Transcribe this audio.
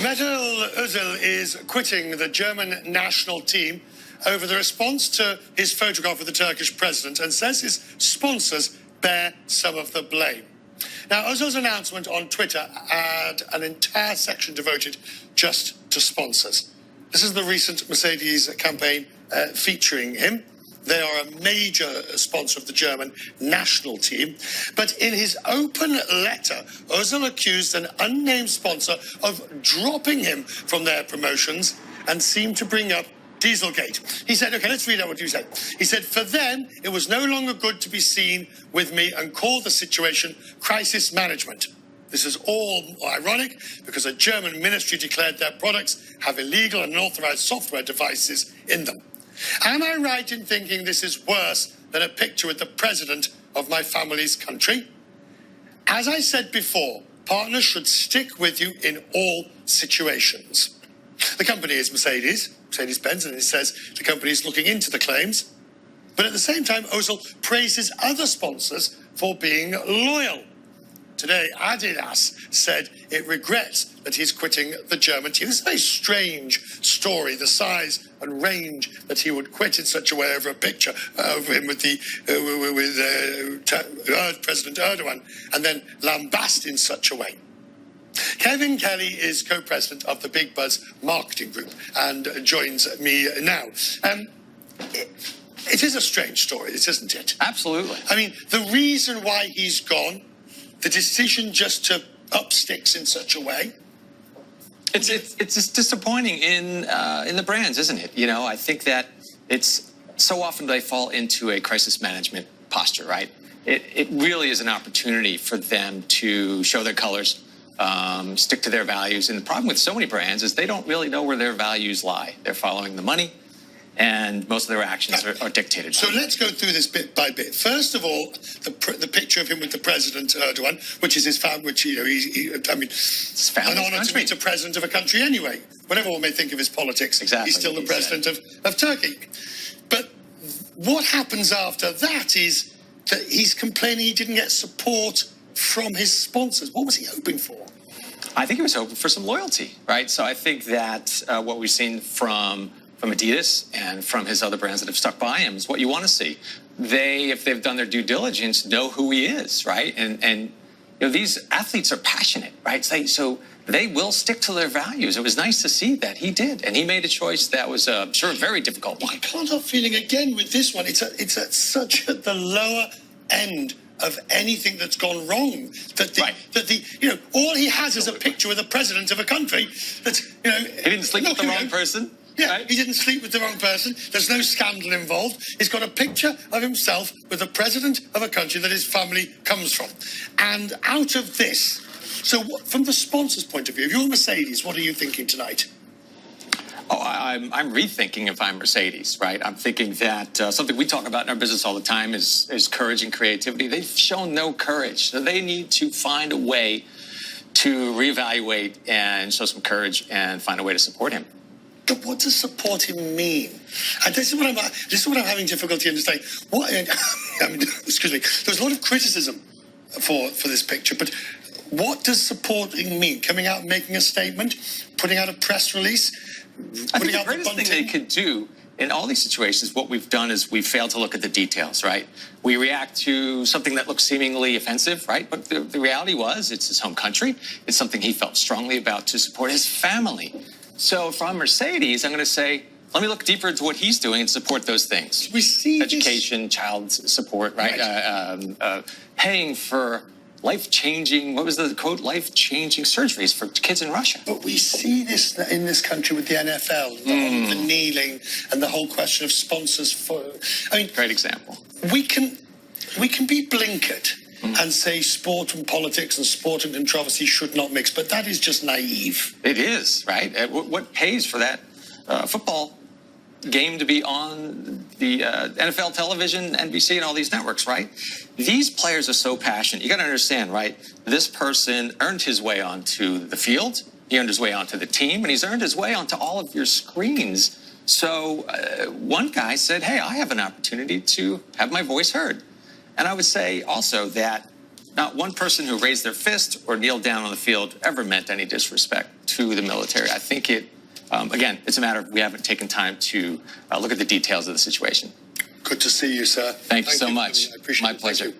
Mesut Özil is quitting the German national team over the response to his photograph with the Turkish president and says his sponsors bear some of the blame. Now, Ozil's announcement on Twitter had an entire section devoted just to sponsors. This is the recent Mercedes campaign featuring him. They are a major sponsor of the German national team. But in his open letter, Ozil accused an unnamed sponsor of dropping him from their promotions and seemed to bring up Dieselgate. He said, okay, let's read out what you said. He said, for them, it was no longer good to be seen with me and called the situation crisis management. This is all ironic because a German ministry declared their products have illegal and unauthorized software devices in them. Am I right in thinking this is worse than a picture with the president of my family's country? As I said before, partners should stick with you in all situations. The company is Mercedes-Benz, and it says the company is looking into the claims. But at the same time, Ozil praises other sponsors for being loyal. Today, Adidas said it regrets that he's quitting the German team. This is a very strange story, the size and range that he would quit in such a way over a picture of him with President Erdogan, and then lambast in such a way. Kevin Kelly is co-president of the Bigbuzz marketing group and joins me now. It is a strange story, isn't it? Absolutely. I mean, the reason why he's gone, the decision just to up sticks in such a way. It's just disappointing in the brands, isn't it? You know, I think that it's so often they fall into a crisis management posture, right? It really is an opportunity for them to show their colors, stick to their values. And the problem with so many brands is they don't really know where their values lie. They're following the money, and most of their actions are dictated. So let's go through this bit by bit. First of all, the picture of him with the President Erdogan, which is his family, which, you know, it's an honour to meet a president of a country anyway. Whatever one may think of his politics, exactly. He's still the president of Turkey. But what happens after that is that he's complaining he didn't get support from his sponsors. What was he hoping for? I think he was hoping for some loyalty, right? So I think that what we've seen from Adidas and from his other brands that have stuck by him is what you want to see. They, if they've done their due diligence, know who he is, right? And you know, these athletes are passionate, right? So they will stick to their values. It was nice to see that he did, and he made a choice that was sure a very difficult one. I can't help feeling again with this one. It's at such at the lower end of anything that's gone wrong. You know, all he has is a picture with the president of a country that, you know, he didn't sleep with the wrong person. Yeah, right? He didn't sleep with the wrong person. There's no scandal involved. He's got a picture of himself with the president of a country that his family comes from. And out of this, so from the sponsor's point of view, if you're Mercedes, what are you thinking tonight? Oh, I'm rethinking if I'm Mercedes, right? I'm thinking that something we talk about in our business all the time is courage and creativity. They've shown no courage. So they need to find a way to reevaluate and show some courage and find a way to support him. But what does support him mean? And this is what I'm having difficulty understanding. I mean, excuse me. There's a lot of criticism for this picture, but what does supporting mean? Coming out and making a statement, putting out a press release, I think the greatest thing they could do in all these situations, what we've done is we've failed to look at the details, right? We react to something that looks seemingly offensive, right? But the reality was it's his home country. It's something he felt strongly about to support his family. So if I'm Mercedes, I'm going to say, let me look deeper into what he's doing and support those things. We see education, child support, right? Paying for life-changing, what was the quote? Life-changing surgeries for kids in Russia. But we see this in this country with the NFL, the kneeling, and the whole question of sponsors for. I mean, great example. We can be blinkered and say sport and politics and sport and controversy should not mix, but that is just naive. It is, right? What pays for that football game to be on the NFL television, NBC, and all these networks, right? These players are so passionate. You got to understand, right? This person earned his way onto the field. He earned his way onto the team, and he's earned his way onto all of your screens. So one guy said, hey, I have an opportunity to have my voice heard. And I would say also that not one person who raised their fist or kneeled down on the field ever meant any disrespect to the military. I think again, it's a matter of we haven't taken time to look at the details of the situation. Good to see you, sir. Thank you so much. I appreciate My it. Thank pleasure. you.